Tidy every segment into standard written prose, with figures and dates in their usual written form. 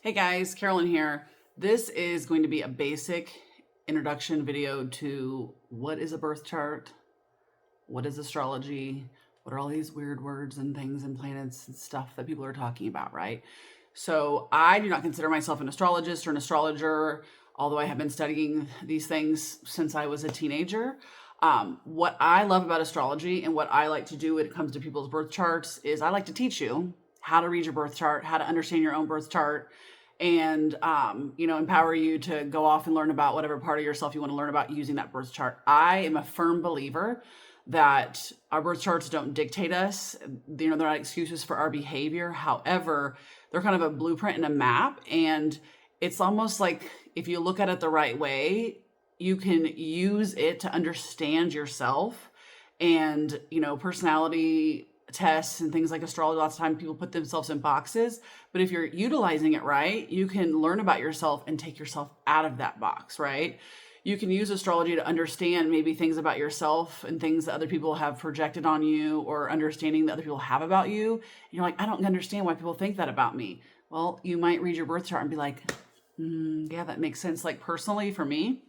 Hey guys, Carolyn here. This is going to be a basic introduction video to what is a birth chart, what is astrology, what are all these weird words and things and planets and stuff that people are talking about, right? So I do not consider myself an astrologist or an astrologer, although I have been studying these things since I was a teenager. What I love about astrology and what I like to do when it comes to people's birth charts is I like to teach you how to read your birth chart, how to understand your own birth chart, and empower you to go off and learn about whatever part of yourself you want to learn about using that birth chart. I am a firm believer that our birth charts don't dictate us. They're not excuses for our behavior. However, they're kind of a blueprint and a map, and it's almost like if you look at it the right way, you can use it to understand yourself. And personality tests and things like astrology, lots of times people put themselves in boxes, but if you're utilizing it right, you can learn about yourself and take yourself out of that box, right? You can use astrology to understand maybe things about yourself and things that other people have projected on you, or understanding that other people have about you. And you're like, I don't understand why people think that about me. Well, you might read your birth chart and be like, yeah, that makes sense. Like personally for me,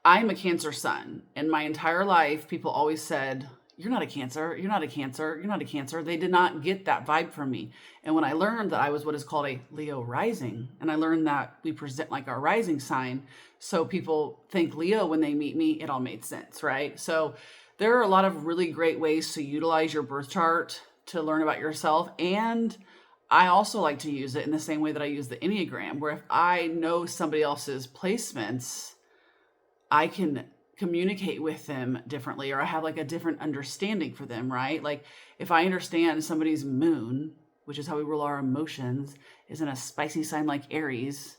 I'm a Cancer sun, and my entire life people always said, you're not a Cancer, you're not a Cancer, you're not a Cancer. They did not get that vibe from me. And when I learned that I was what is called a Leo rising, and I learned that we present like our rising sign, so people think Leo when they meet me, it all made sense, right? So there are a lot of really great ways to utilize your birth chart to learn about yourself. And I also like to use it in the same way that I use the Enneagram, where if I know somebody else's placements, I can communicate with them differently, or I have like a different understanding for them, right? Like if I understand somebody's moon, which is how we rule our emotions, is in a spicy sign like Aries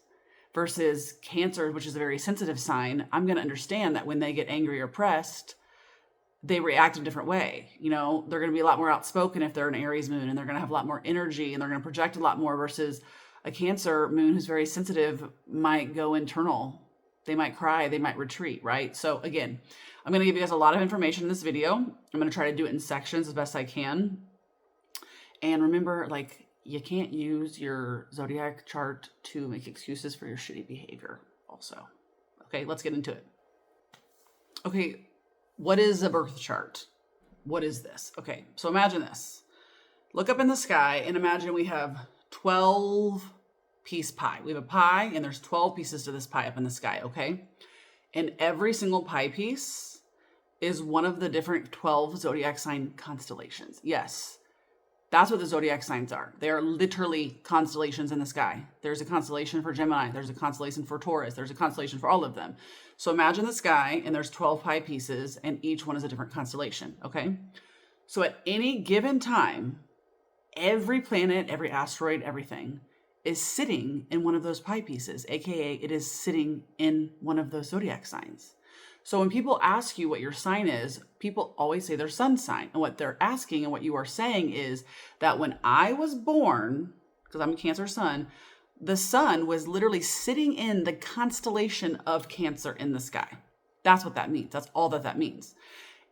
versus Cancer, which is a very sensitive sign, I'm going to understand that when they get angry or pressed, they react in a different way. They're going to be a lot more outspoken if they're an Aries moon, and they're going to have a lot more energy, and they're going to project a lot more, versus a Cancer moon who's very sensitive might go internal. They might cry, they might retreat, right? So again, I'm going to give you guys a lot of information in this video. I'm going to try to do it in sections as best I can. And remember, you can't use your zodiac chart to make excuses for your shitty behavior also. Okay, let's get into it. Okay, what is a birth chart? What is this? Okay, so imagine this. Look up in the sky and imagine we have 12 piece pie. We have a pie and there's 12 pieces to this pie up in the sky, okay? And every single pie piece is one of the different 12 zodiac sign constellations. Yes, that's what the zodiac signs are. They are literally constellations in the sky. There's a constellation for Gemini. There's a constellation for Taurus. There's a constellation for all of them. So imagine the sky and there's 12 pie pieces and each one is a different constellation, okay? So at any given time, every planet, every asteroid, everything is sitting in one of those pie pieces, aka it is sitting in one of those zodiac signs. So when people ask you what your sign is, people always say their sun sign. And what they're asking and what you are saying is that when I was born, because I'm a Cancer sun, the sun was literally sitting in the constellation of Cancer in the sky. That's what that means. That's all that means.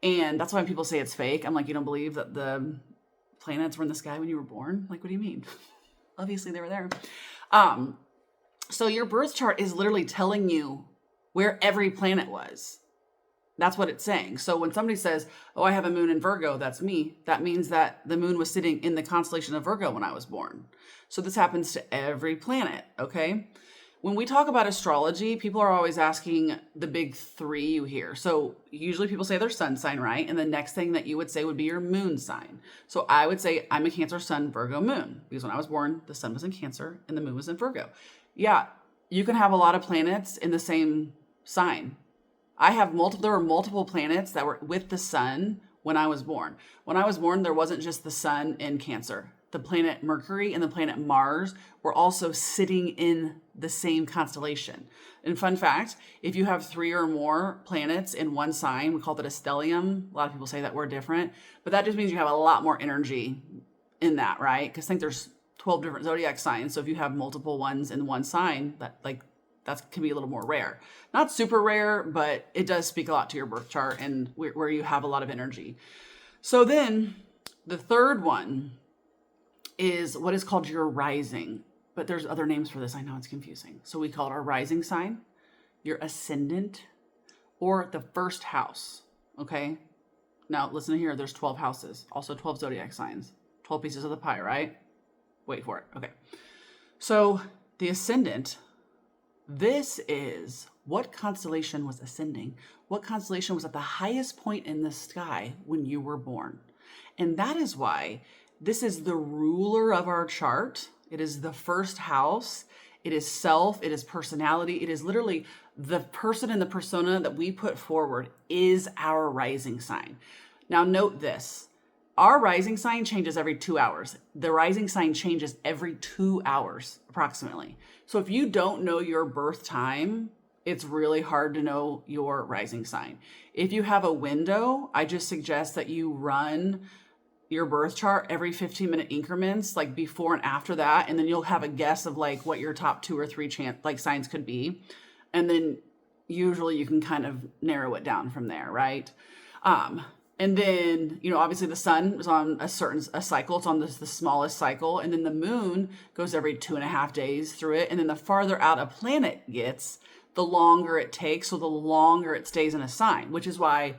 And that's why when people say it's fake, I'm like, you don't believe that the planets were in the sky when you were born? Like, what do you mean? Obviously they were there. So your birth chart is literally telling you where every planet was. That's what it's saying. So when somebody says, oh, I have a moon in Virgo, that's me. That means that the moon was sitting in the constellation of Virgo when I was born. So this happens to every planet, okay? When we talk about astrology, people are always asking the big three you hear. So usually people say their sun sign, right? And the next thing that you would say would be your moon sign. So I would say I'm a Cancer sun, Virgo moon, because when I was born, the sun was in Cancer and the moon was in Virgo. Yeah, you can have a lot of planets in the same sign. There were multiple planets that were with the sun when I was born. When I was born, there wasn't just the sun in Cancer. The planet Mercury and the planet Mars were also sitting in the same constellation. And fun fact, if you have 3 or more planets in one sign, we call that a stellium. A lot of people say that word different, but that just means you have a lot more energy in that, right? Because think there's 12 different zodiac signs. So if you have multiple ones in one sign, that can be a little more rare. Not super rare, but it does speak a lot to your birth chart and where you have a lot of energy. So then the third one is what is called your rising. but there's other names for this. I know it's confusing. So we call it our rising sign, your ascendant, or the first house. Okay. Now listen here. There's 12 houses, also 12 zodiac signs, 12 pieces of the pie, right? Wait for it. Okay. So the ascendant, this is what constellation was ascending, what constellation was at the highest point in the sky when you were born. And that is why this is the ruler of our chart. It is the first house. It is self. It is personality. It is literally the person and the persona that we put forward is our rising sign. Now note this. Our rising sign changes every 2 hours. The rising sign changes every 2 hours, approximately. So if you don't know your birth time, it's really hard to know your rising sign. If you have a window, I just suggest that you run your birth chart every 15-minute increments, like before and after that, and then you'll have a guess of like what your top 2 or 3 signs could be. And then usually you can kind of narrow it down from there, right? And then, obviously the sun is on a cycle. It's on the smallest cycle. And then the moon goes every 2.5 days through it. And then the farther out a planet gets, the longer it takes. So the longer it stays in a sign, which is why,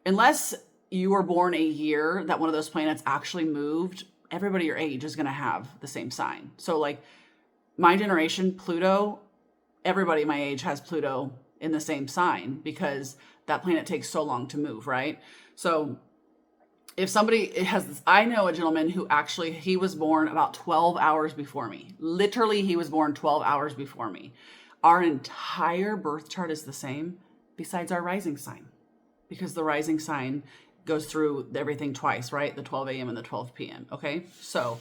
unless you were born a year that one of those planets actually moved, everybody your age is going to have the same sign. So like my generation, Pluto, everybody my age has Pluto in the same sign because that planet takes so long to move, right? So if somebody has, I know a gentleman who actually, he was born about 12 hours before me. Literally, he was born 12 hours before me. Our entire birth chart is the same besides our rising sign, because the rising sign goes through everything twice, right? The 12 a.m. and the 12 p.m. Okay. So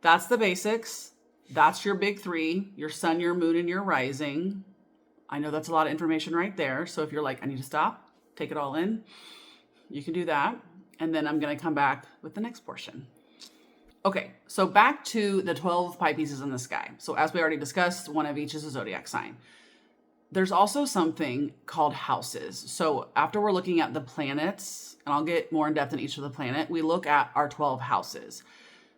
that's the basics. That's your big 3, your sun, your moon, and your rising. I know that's a lot of information right there. So if you're like, I need to stop, take it all in, you can do that. And then I'm going to come back with the next portion. Okay, so back to the 12 pie pieces in the sky. So as we already discussed, one of each is a zodiac sign. There's also something called houses. So after we're looking at the planets, and I'll get more in depth in each of the planet, we look at our 12 houses.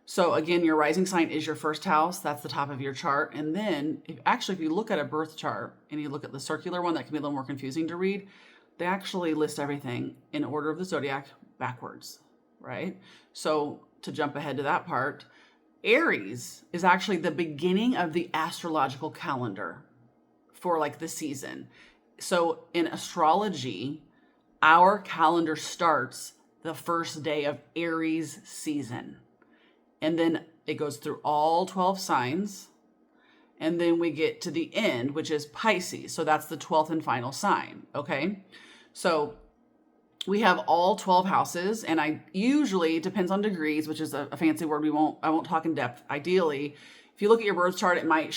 So again, your rising sign is your first house. That's the top of your chart. And then if you look at a birth chart and you look at the circular one, that can be a little more confusing to read. They actually list everything in order of the zodiac backwards, right? So to jump ahead to that part, Aries is actually the beginning of the astrological calendar for like the season. So in astrology, our calendar starts the first day of Aries season. And then it goes through all 12 signs. And then we get to the end, which is Pisces. So that's the 12th and final sign. Okay. So we have all 12 houses, and I usually, it depends on degrees, which is a fancy word. I won't talk in depth. Ideally, if you look at your birth chart, it might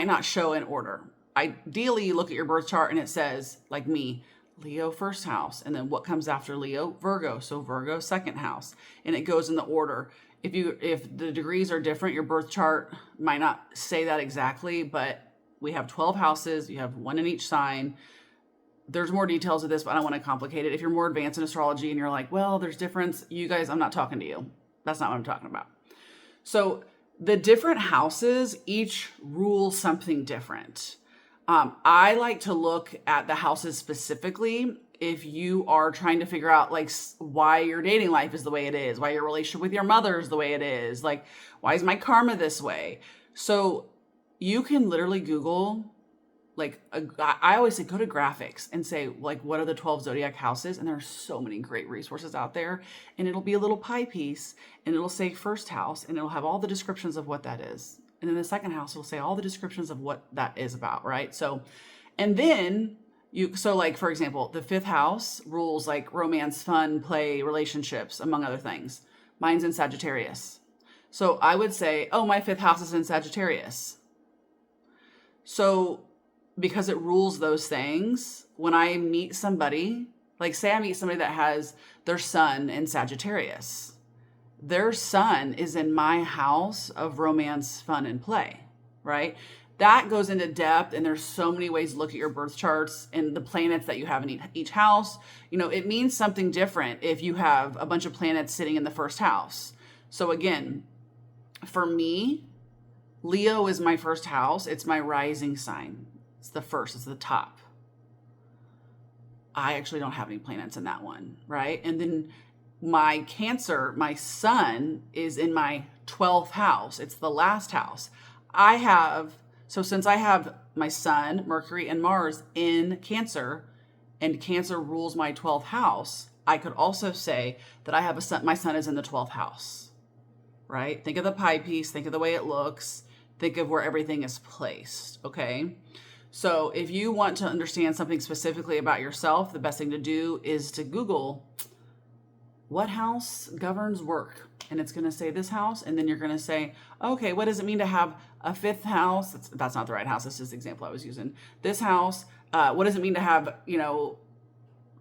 not show in order. Ideally, you look at your birth chart and it says, like me, Leo first house, and then what comes after Leo? Virgo. So Virgo second house, and it goes in the order. If the degrees are different, your birth chart might not say that exactly, but we have 12 houses. You have one in each sign. There's more details of this, but I don't want to complicate it. If you're more advanced in astrology and you're like, well, there's difference, you guys, I'm not talking to you. That's not what I'm talking about. So the different houses each rule something different. I like to look at the houses specifically if you are trying to figure out like why your dating life is the way it is, why your relationship with your mother is the way it is, like why is my karma this way? So you can literally Google, like I always say, go to graphics and say like, what are the 12 zodiac houses? And there are so many great resources out there, and it'll be a little pie piece and it'll say first house and it'll have all the descriptions of what that is. And then the second house will say all the descriptions of what that is about, right? So, and then like, for example, the 5th house rules like romance, fun, play, relationships, among other things. Mine's in Sagittarius. So I would say, oh, my 5th house is in Sagittarius. So because it rules those things, when I meet somebody, like say I meet somebody that has their sun in Sagittarius, their sun is in my house of romance, fun, and play, right? That goes into depth, and there's so many ways to look at your birth charts and the planets that you have in each house. It means something different if you have a bunch of planets sitting in the first house. So again, for me, Leo is my first house. It's my rising sign. It's the first, it's the top. I actually don't have any planets in that one, right? And then my Cancer, my sun is in my 12th house. It's the last house. So since I have my sun, Mercury, and Mars in Cancer, and Cancer rules my 12th house, I could also say that I have my sun is in the 12th house, right? Think of the pie piece, think of the way it looks, think of where everything is placed, okay? So if you want to understand something specifically about yourself, the best thing to do is to Google what house governs work. And it's going to say this house. And then you're going to say, okay, what does it mean to have a 5th house? That's not the right house. That's just the example I was using. This house, what does it mean to have,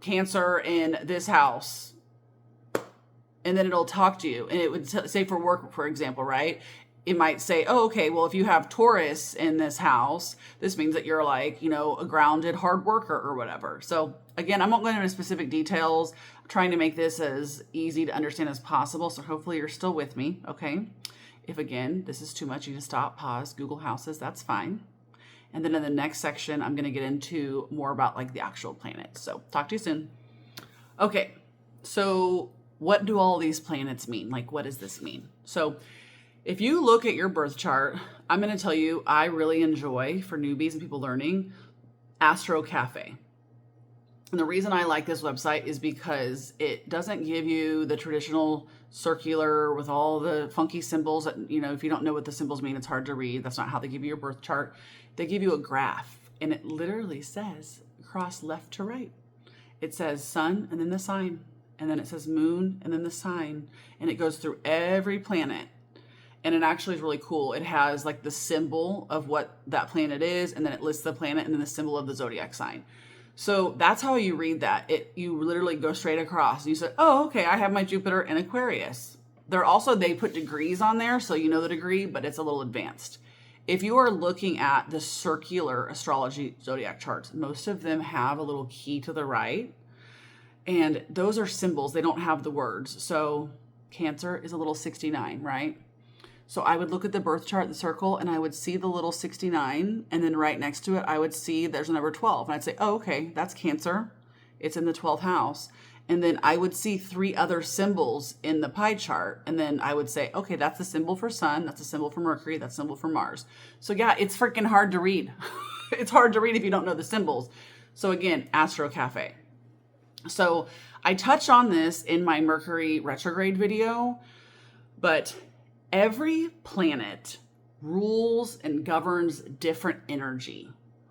Cancer in this house? And then it'll talk to you. And it would say for work, for example, right? It might say, oh, okay, well, if you have Taurus in this house, this means that you're like, a grounded hard worker or whatever. So again, I'm not going into specific details. I'm trying to make this as easy to understand as possible. So hopefully you're still with me, okay? If again, this is too much, you just stop, pause, Google houses, that's fine. And then in the next section, I'm going to get into more about like the actual planets. So talk to you soon. Okay, so what do all these planets mean? Like, what does this mean? So if you look at your birth chart, I'm going to tell you, I really enjoy, for newbies and people learning, Astro Cafe. And the reason I like this website is because it doesn't give you the traditional circular with all the funky symbols that, if you don't know what the symbols mean, it's hard to read. That's not how they give you your birth chart. They give you a graph, and it literally says across left to right. It says sun and then the sign, and then it says moon and then the sign, and it goes through every planet. And it actually is really cool. It has like the symbol of what that planet is, and then it lists the planet and then the symbol of the zodiac sign. So that's how you read that. You literally go straight across. And you say, oh, okay, I have my Jupiter in Aquarius. They put degrees on there, so you know the degree, but it's a little advanced. If you are looking at the circular astrology zodiac charts, most of them have a little key to the right. And those are symbols. They don't have the words. So Cancer is a little 69, right? So I would look at the birth chart, the circle, and I would see the little 69. And then right next to it, I would see there's a number 12. And I'd say, oh, okay, that's Cancer. It's in the 12th house. And then I would see 3 other symbols in the pie chart. And then I would say, okay, that's the symbol for Sun. That's a symbol for Mercury. That's a symbol for Mars. So yeah, it's freaking hard to read. It's hard to read if you don't know the symbols. So again, Astro Cafe. So I touched on this in my Mercury retrograde video, but every planet rules and governs different energy,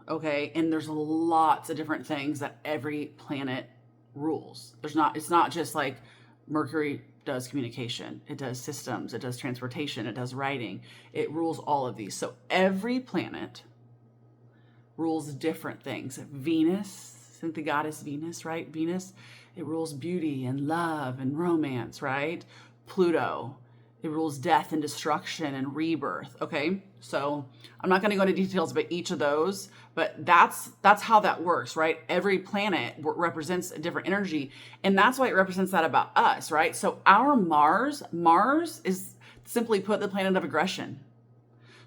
okay? And there's lots of different things that every planet rules. It's not just like Mercury does communication, it does systems, it does transportation, it does writing. It rules all of these. So every planet rules different things. Venus, think the goddess Venus, right? Venus, it rules beauty and love and romance, right? Pluto, it rules death and destruction and rebirth, okay? So I'm not going to go into details about each of those, but that's how that works, right? Every planet represents a different energy, and that's why it represents that about us, right? So our Mars is simply put the planet of aggression.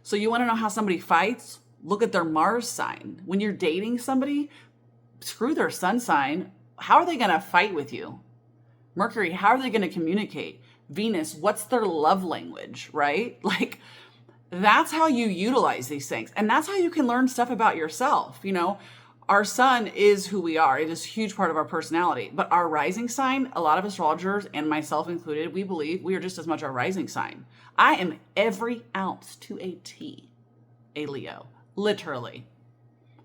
So you want to know how somebody fights? Look at their Mars sign. When you're dating somebody, screw their sun sign. How are they going to fight with you? Mercury, how are they going to communicate? Venus, what's their love language, right? Like, that's how you utilize these things. And that's how you can learn stuff about yourself. Our sun is who we are. It is a huge part of our personality. But our rising sign, a lot of astrologers, and myself included, we believe we are just as much our rising sign. I am every ounce to a T a Leo, literally.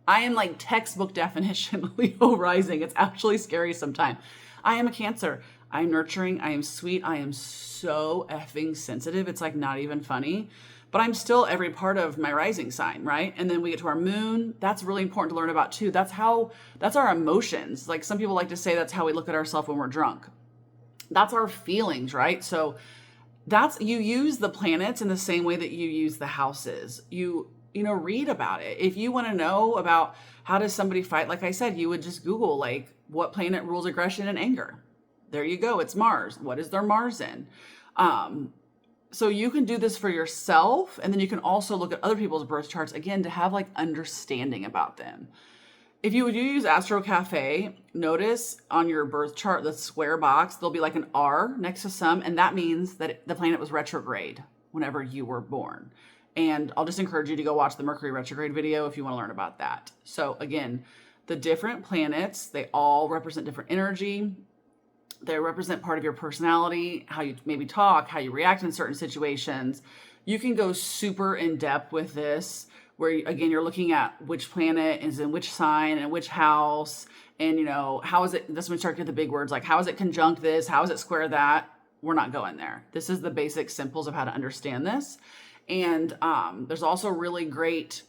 I am like textbook definition Leo rising. It's actually scary sometimes. I am a Cancer. I'm nurturing. I am sweet. I am so effing sensitive. It's like not even funny, but I'm still every part of my rising sign, right? And then we get to our moon. That's really important to learn about too. That's our emotions. Like some people like to say that's how we look at ourselves when we're drunk. That's our feelings, right? So you use the planets in the same way that you use the houses. You read about it. If you want to know about how does somebody fight, like I said, you would just Google like what planet rules aggression and anger. There you go. It's Mars. What is their Mars in? So you can do this for yourself, and then you can also look at other people's birth charts, again, to have like understanding about them. If you would use Astro Cafe, notice on your birth chart, the square box, there'll be like an R next to some, and that means that the planet was retrograde whenever you were born. And I'll just encourage you to go watch the Mercury retrograde video if you want to learn about that. So again, the different planets, they all represent different energy. They represent part of your personality, how you maybe talk, how you react in certain situations. You can go super in depth with this, where again, you're looking at which planet is in which sign and which house. And how is it, this when we start to get the big words, like how is it conjunct this? How is it square that? We're not going there. This is the basic simples of how to understand this. And there's also really great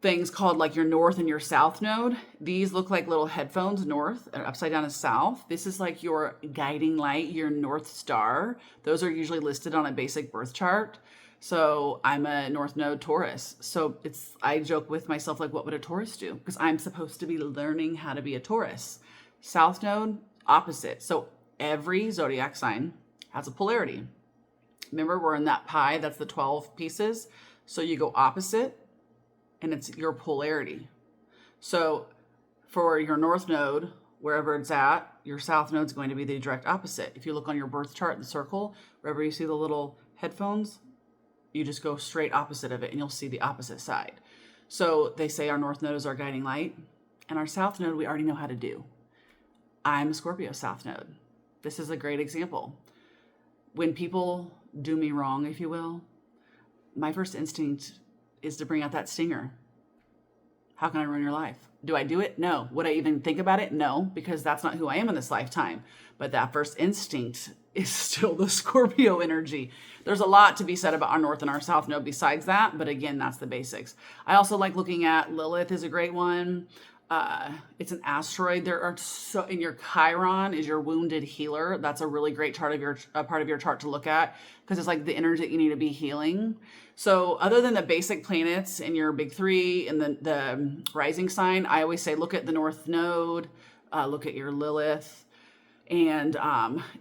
things called like your north and your south node. These look like little headphones. North, upside down is south. This is like your guiding light, your North Star. Those are usually listed on a basic birth chart. So I'm a North Node Taurus. So I joke with myself, like, what would a Taurus do? Because I'm supposed to be learning how to be a Taurus. South Node, opposite. So every zodiac sign has a polarity. Remember, we're in that pie, that's the 12 pieces. So you go opposite, and it's your polarity. So for your North Node, wherever it's at, your South Node is going to be the direct opposite. If you look on your birth chart, the circle, wherever you see the little headphones, you just go straight opposite of it and you'll see the opposite side. So they say our North Node is our guiding light, and our South Node we already know how to do. I'm a Scorpio South Node. This is a great example. When people do me wrong, if you will, my first instinct is to bring out that stinger. How can I ruin your life? Do I do it? No. Would I even think about it? No, because that's not who I am in this lifetime. But that first instinct is still the Scorpio energy. There's a lot to be said about our North and our South Node besides that. But again, that's the basics. I also like looking at Lilith is a great one. It's an asteroid. There are so, in your Chiron is your wounded healer. That's a really great part of your chart to look at, because it's like the energy that you need to be healing. So other than the basic planets in your big three and the rising sign, I always say look at the North Node, look at your Lilith. And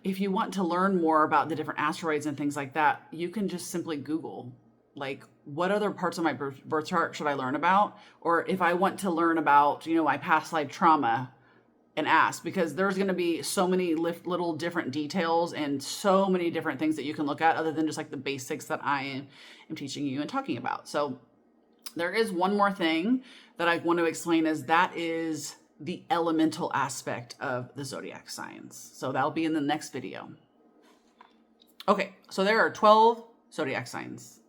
if you want to learn more about the different asteroids and things like that, you can just simply Google, like, what other parts of my birth chart should I learn about? Or if I want to learn about, my past life trauma, and ask, because there's going to be so many little different details and so many different things that you can look at other than just like the basics that I am teaching you and talking about. So there is one more thing that I want to explain, is that is the elemental aspect of the zodiac signs. So that'll be in the next video. Okay, so there are 12 zodiac signs,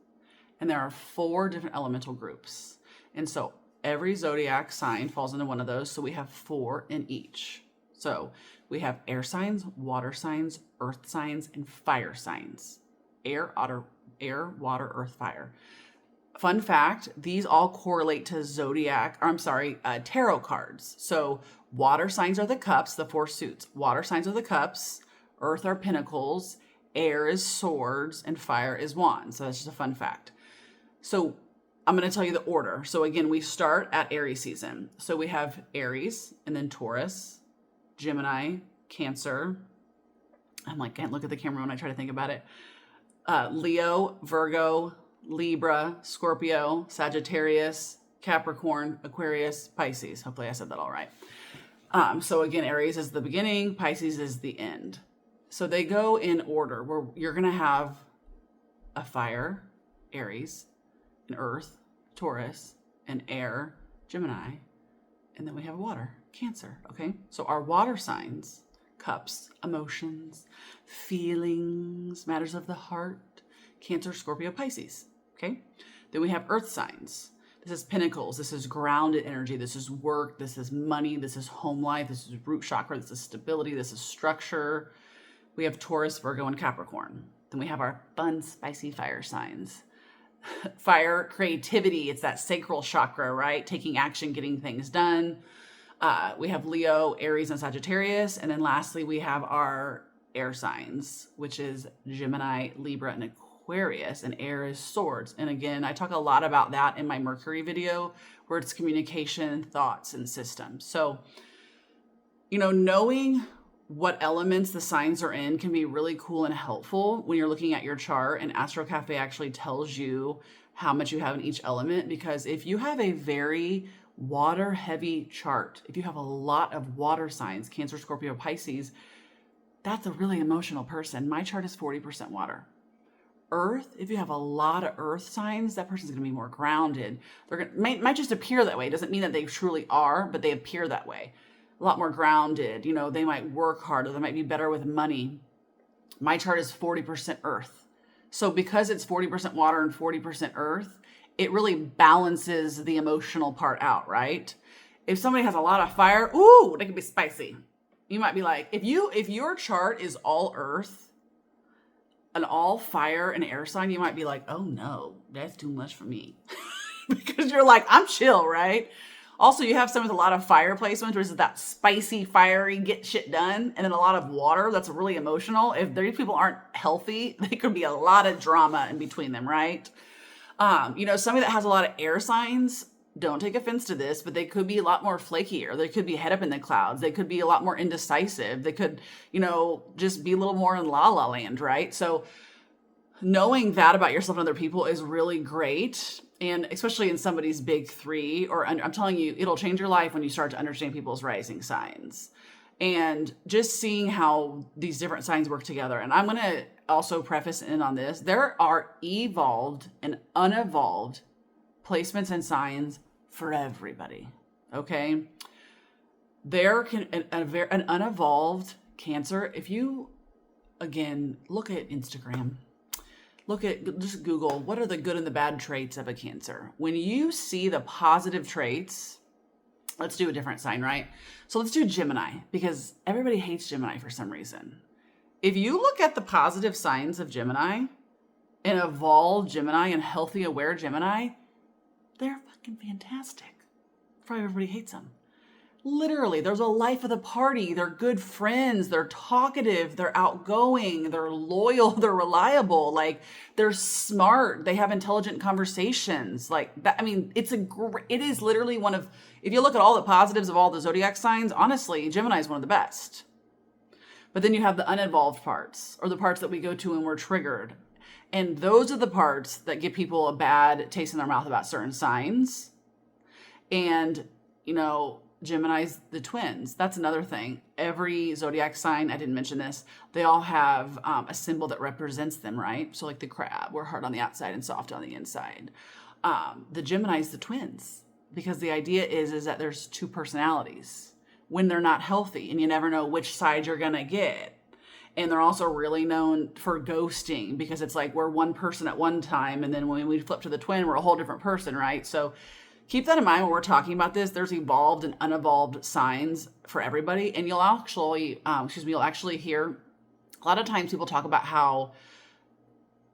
and there are 4 different elemental groups. And so every zodiac sign falls into one of those. So we have 4 in each. So we have air signs, water signs, earth signs, and fire signs. Air, water, earth, fire. Fun fact, these all correlate to tarot cards. So water signs are the cups, the 4 suits. Water signs are the cups, earth are pentacles, air is swords, and fire is wands. So that's just a fun fact. So I'm going to tell you the order. So again, we start at Aries season. So we have Aries, and then Taurus, Gemini, Cancer. I'm like, can't look at the camera when I try to think about it. Leo, Virgo, Libra, Scorpio, Sagittarius, Capricorn, Aquarius, Pisces. Hopefully I said that all right. So again, Aries is the beginning, Pisces is the end. So they go in order, where you're going to have a fire, Aries, an earth, Taurus, an air, Gemini, and then we have water, Cancer. Okay, so our water signs, cups, emotions, feelings, matters of the heart, Cancer, Scorpio, Pisces. Okay, then we have earth signs. This is pentacles, this is grounded energy, this is work, this is money, this is home life, this is root chakra, this is stability, this is structure. We have Taurus, Virgo, and Capricorn. Then we have our fun, spicy fire signs. Fire, creativity, it's that sacral chakra, right? Taking action, getting things done. We have Leo, Aries, and Sagittarius. And then lastly, we have our air signs, which is Gemini, Libra, and Aquarius. And air is swords. And again, I talk a lot about that in my Mercury video, where it's communication, thoughts, and systems. So, knowing what elements the signs are in can be really cool and helpful when you're looking at your chart. And Astro Cafe actually tells you how much you have in each element, because if you have a very water heavy chart, if you have a lot of water signs, Cancer, Scorpio, Pisces, that's a really emotional person. My chart is 40% water. Earth, if you have a lot of earth signs, that person's going to be more grounded. Might just appear that way. It doesn't mean that they truly are, but they appear that way. A lot more grounded. You know, they might work harder. They might be better with money. My chart is 40% earth. So because it's 40% water and 40% earth, it really balances the emotional part out, right? If somebody has a lot of fire, ooh, they can be spicy. You might be like, if your chart is all earth, an all fire and air sign, you might be like, oh no, that's too much for me. Because you're like, I'm chill, right? Also, you have some with a lot of fire placements, which is that spicy, fiery, get shit done. And then a lot of water, that's really emotional. If these people aren't healthy, there could be a lot of drama in between them, right? You know, somebody that has a lot of air signs, don't take offense to this, but they could be a lot more flaky, or they could be head up in the clouds. They could be a lot more indecisive. They could, you know, just be a little more in la la land, right? So knowing that about yourself and other people is really great. And especially in somebody's big three, or I'm telling you, it'll change your life when you start to understand people's rising signs. And just seeing how these different signs work together. And I'm going to also preface in on this. There are evolved and unevolved placements and signs for everybody. Okay. There can, an unevolved Cancer, if you, again, look at Instagram, just Google, what are the good and the bad traits of a Cancer? When you see the positive traits, let's do a different sign, right? So let's do Gemini, because everybody hates Gemini for some reason. If you look at the positive signs of Gemini, and evolved Gemini and healthy, aware Gemini, they're fucking fantastic. Probably everybody hates them. Literally, there's a life of the party. They're good friends. They're talkative. They're outgoing. They're loyal. They're reliable. Like, they're smart. They have intelligent conversations. Like that. I mean, it is literally one of, if you look at all the positives of all the zodiac signs, honestly, Gemini is one of the best. But then you have the unevolved parts, or the parts that we go to when we're triggered. And those are the parts that give people a bad taste in their mouth about certain signs. And, you know, Gemini's the twins. That's another thing. Every zodiac sign, I didn't mention this, they all have a symbol that represents them, right? So like the crab, we're hard on the outside and soft on the inside. The Gemini's the twins, because the idea is that there's two personalities when they're not healthy, and you never know which side you're going to get. And they're also really known for ghosting, because it's like we're one person at one time, and then when we flip to the twin, we're a whole different person, right? So keep that in mind when we're talking about this. There's evolved and unevolved signs for everybody. And you'll actually hear a lot of times people talk about how,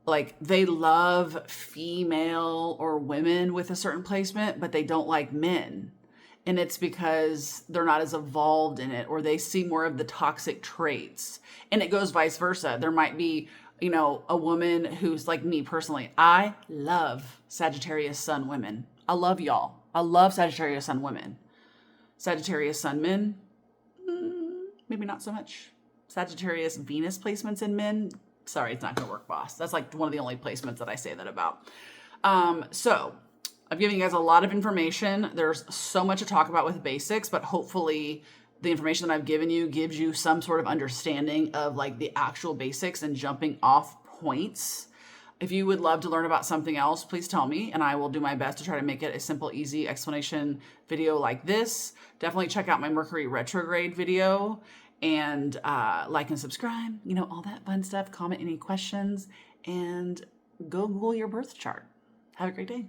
like, they love female or women with a certain placement, but they don't like men. And it's because they're not as evolved in it, or they see more of the toxic traits. And it goes vice versa. There might be, you know, a woman who's like me personally. I love Sagittarius sun women. I love y'all. I love Sagittarius sun women. Sagittarius sun men, maybe not so much. Sagittarius Venus placements in men, sorry, it's not going to work, boss. That's like one of the only placements that I say that about. So I've given you guys a lot of information. There's so much to talk about with basics, but hopefully the information that I've given you gives you some sort of understanding of like the actual basics and jumping off points. If you would love to learn about something else, please tell me, and I will do my best to try to make it a simple, easy explanation video like this. Definitely check out my Mercury retrograde video, and like and subscribe, you know, all that fun stuff. Comment any questions, and go Google your birth chart. Have a great day.